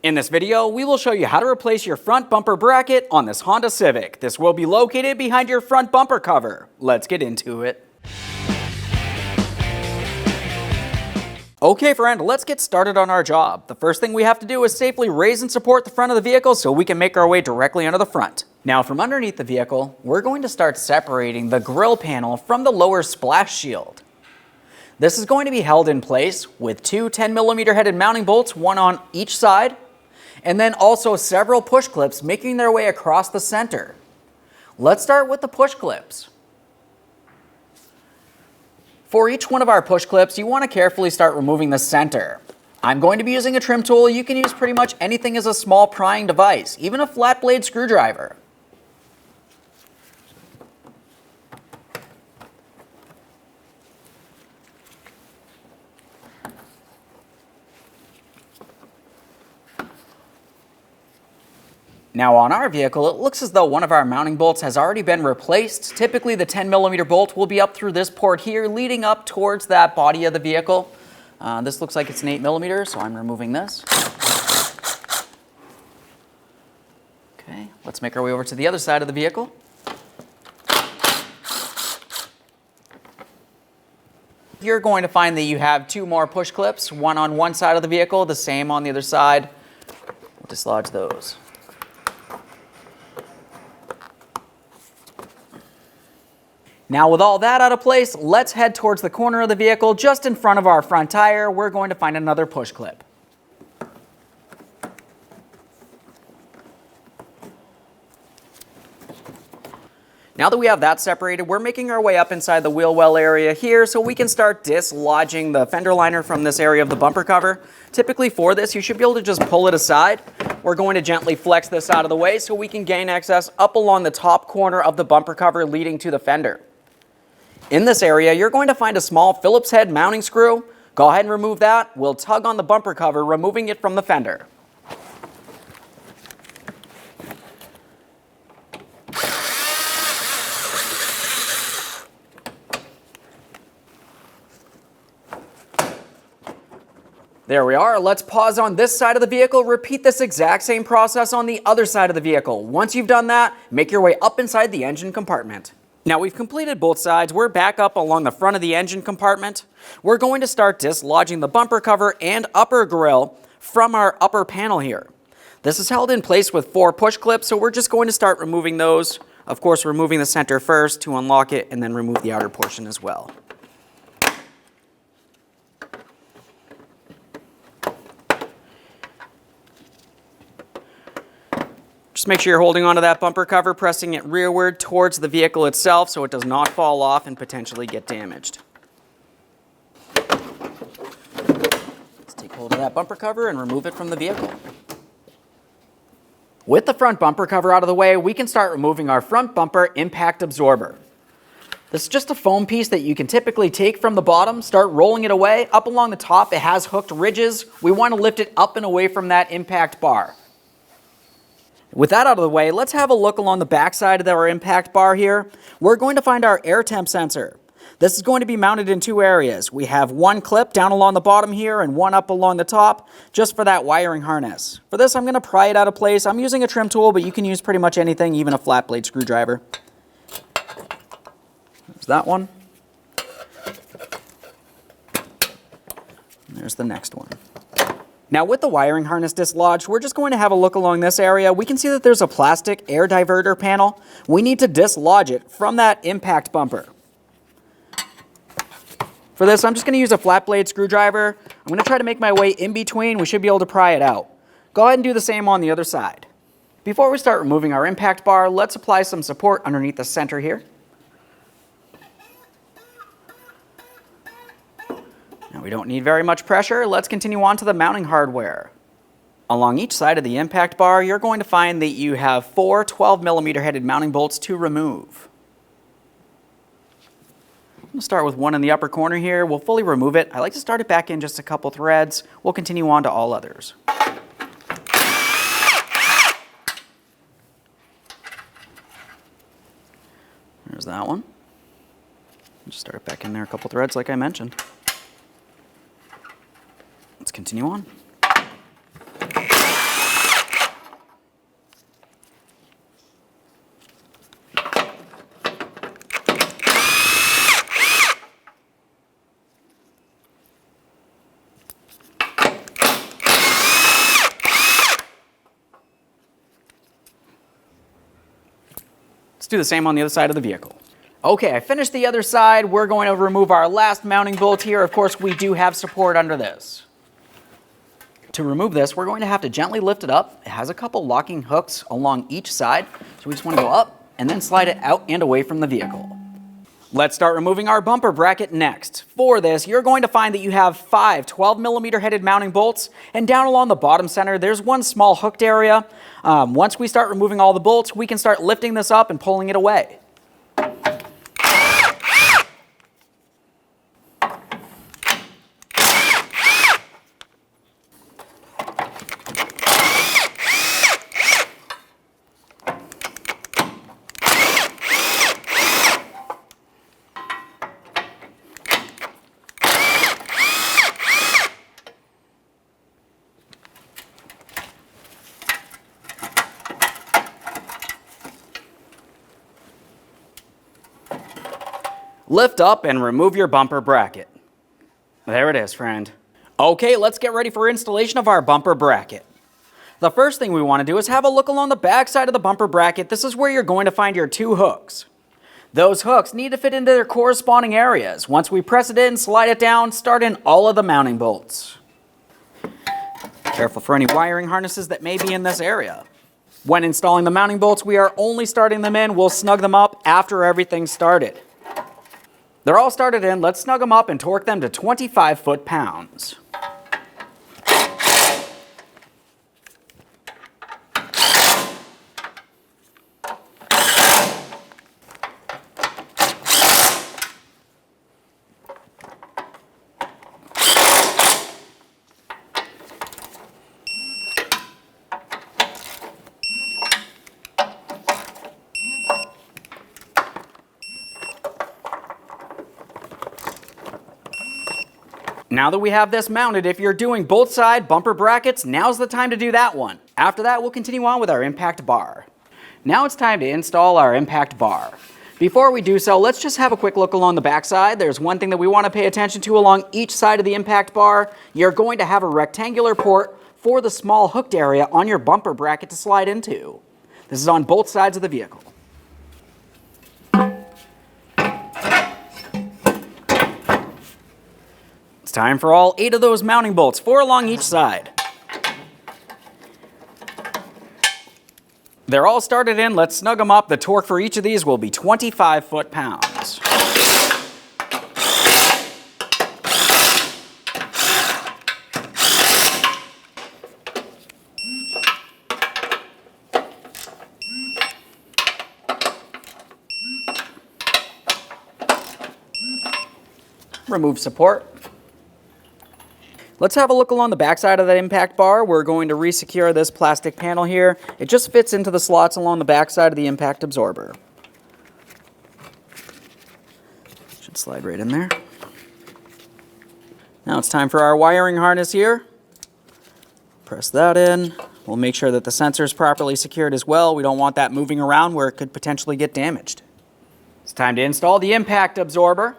In this video, we will show you how to replace your front bumper bracket on this Honda Civic. This will be located behind your front bumper cover. Let's get into it. Okay friend, let's get started on our job. The first thing we have to do is safely raise and support the front of the vehicle so we can make our way directly under the front. Now from underneath the vehicle, we're going to start separating the grille panel from the lower splash shield. This is going to be held in place with two 10mm headed mounting bolts, one on each side, and then also several push clips making their way across the center. Let's start with the push clips. For each one of our push clips, you want to carefully start removing the center. I'm going to be using a trim tool. You can use pretty much anything as a small prying device, even a flat blade screwdriver. Now on our vehicle, it looks as though one of our mounting bolts has already been replaced. Typically the 10mm bolt will be up through this port here, leading up towards that body of the vehicle. This looks like it's an 8mm, so I'm removing this. Okay, let's make our way over to the other side of the vehicle. You're going to find that you have two more push clips, one on one side of the vehicle, the same on the other side. We'll dislodge those. Now with all that out of place, let's head towards the corner of the vehicle just in front of our front tire. We're going to find another push clip. Now that we have that separated, we're making our way up inside the wheel well area here so we can start dislodging the fender liner from this area of the bumper cover. Typically for this, you should be able to just pull it aside. We're going to gently flex this out of the way so we can gain access up along the top corner of the bumper cover leading to the fender. In this area, you're going to find a small Phillips head mounting screw. Go ahead and remove that. We'll tug on the bumper cover, removing it from the fender. There we are. Let's pause on this side of the vehicle. Repeat this exact same process on the other side of the vehicle. Once you've done that, make your way up inside the engine compartment. Now we've completed both sides. We're back up along the front of the engine compartment. We're going to start dislodging the bumper cover and upper grille from our upper panel here. This is held in place with 4 push clips, so we're just going to start removing those. Of course, removing the center first to unlock it, and then remove the outer portion as well. Just make sure you're holding onto that bumper cover, pressing it rearward towards the vehicle itself so it does not fall off and potentially get damaged. Let's take hold of that bumper cover and remove it from the vehicle. With the front bumper cover out of the way, we can start removing our front bumper impact absorber. This is just a foam piece that you can typically take from the bottom, start rolling it away. Up along the top, it has hooked ridges. We want to lift it up and away from that impact bar. With that out of the way, let's have a look along the back side of our impact bar here. We're going to find our air temp sensor. This is going to be mounted in 2 areas. We have one clip down along the bottom here and one up along the top, just for that wiring harness. For this, I'm going to pry it out of place. I'm using a trim tool, but you can use pretty much anything, even a flat blade screwdriver. There's that one. And there's the next one. Now with the wiring harness dislodged, we're just going to have a look along this area. We can see that there's a plastic air diverter panel. We need to dislodge it from that impact bumper. For this, I'm just going to use a flat blade screwdriver. I'm going to try to make my way in between. We should be able to pry it out. Go ahead and do the same on the other side. Before we start removing our impact bar, let's apply some support underneath the center here. Now we don't need very much pressure. Let's continue on to the mounting hardware. Along each side of the impact bar, you're going to find that you have 4 12mm headed mounting bolts to remove. We'll start with one in the upper corner here. We'll fully remove it. I like to start it back in just a couple threads. We'll continue on to all others. There's that one. Just start it back in there a couple threads like I mentioned. Let's continue on. do the same on the other side of the vehicle. Okay, I finished the other side. We're going to remove our last mounting bolt here. Of course, we do have support under this. To remove this, we're going to have to gently lift it up. It has a couple locking hooks along each side, so we just want to go up and then slide it out and away from the vehicle. Let's start removing our bumper bracket next. For this, you're going to find that you have 5 12mm headed mounting bolts, and down along the bottom center, there's one small hooked area. Once we start removing all the bolts, we can start lifting this up and pulling it away. Lift up and remove your bumper bracket. There it is, friend. Okay, let's get ready for installation of our bumper bracket. The first thing we want to do is have a look along the back side of the bumper bracket. This is where you're going to find your 2 hooks. Those hooks need to fit into their corresponding areas. Once we press it in, slide it down, start in all of the mounting bolts. Careful for any wiring harnesses that may be in this area. When installing the mounting bolts, we are only starting them in. We'll snug them up after everything's started. They're all started in. Let's snug them up and torque them to 25 foot-pounds. Now that we have this mounted, if you're doing both side bumper brackets, now's the time to do that one. After that, we'll continue on with our impact bar. Now it's time to install our impact bar. Before we do so, let's just have a quick look along the back side. There's one thing that we want to pay attention to along each side of the impact bar. You're going to have a rectangular port for the small hooked area on your bumper bracket to slide into. This is on both sides of the vehicle. It's time for all 8 of those mounting bolts, 4 along each side. They're all started in. Let's snug them up. The torque for each of these will be 25 foot-pounds. Remove support. Let's have a look along the back side of that impact bar. We're going to resecure this plastic panel here. It just fits into the slots along the back side of the impact absorber. Should slide right in there. Now it's time for our wiring harness here. Press that in. We'll make sure that the sensor is properly secured as well. We don't want that moving around where it could potentially get damaged. It's time to install the impact absorber.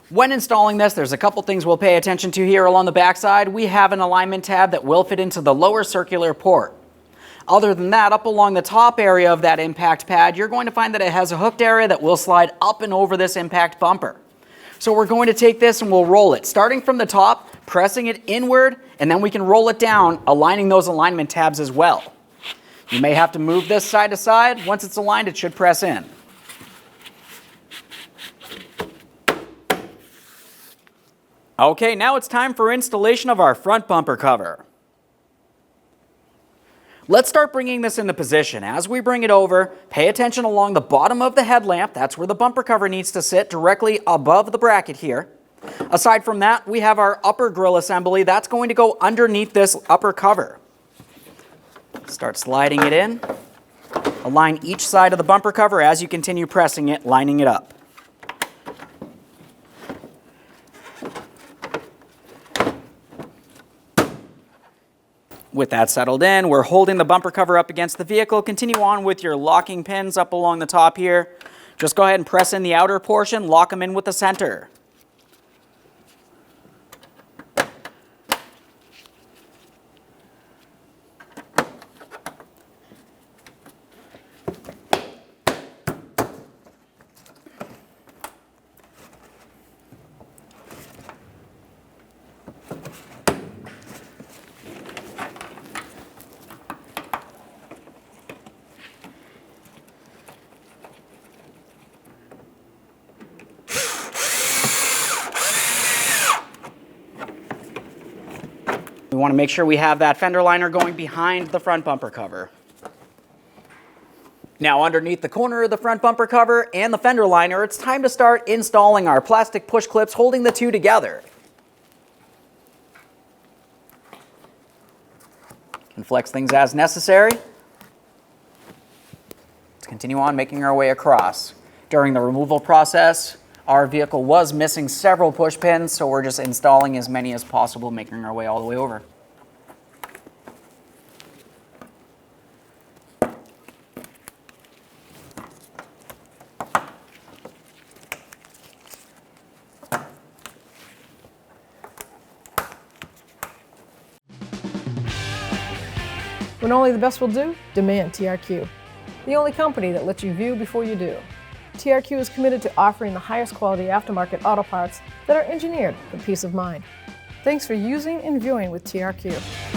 When installing this, there's a couple things we'll pay attention to here along the backside. We have an alignment tab that will fit into the lower circular port. Other than that, up along the top area of that impact pad, you're going to find that it has a hooked area that will slide up and over this impact bumper. So we're going to take this and we'll roll it, starting from the top, pressing it inward, and then we can roll it down, aligning those alignment tabs as well. You may have to move this side to side. Once it's aligned, it should press in. Okay, now it's time for installation of our front bumper cover. Let's start bringing this into position. As we bring it over, pay attention along the bottom of the headlamp. That's where the bumper cover needs to sit, directly above the bracket here. Aside from that, we have our upper grille assembly. That's going to go underneath this upper cover. Start sliding it in. Align each side of the bumper cover as you continue pressing it, lining it up. With that settled in, we're holding the bumper cover up against the vehicle. Continue on with your locking pins up along the top here. Just go ahead and press in the outer portion, lock them in with the center. We want to make sure we have that fender liner going behind the front bumper cover. Now underneath the corner of the front bumper cover and the fender liner, it's time to start installing our plastic push clips holding the two together. Can flex things as necessary. Let's continue on making our way across. During the removal process, our vehicle was missing several push pins, so we're just installing as many as possible, making our way all the way over. When only the best will do, demand TRQ. The only company that lets you view before you do. TRQ is committed to offering the highest quality aftermarket auto parts that are engineered for peace of mind. Thanks for using and viewing with TRQ.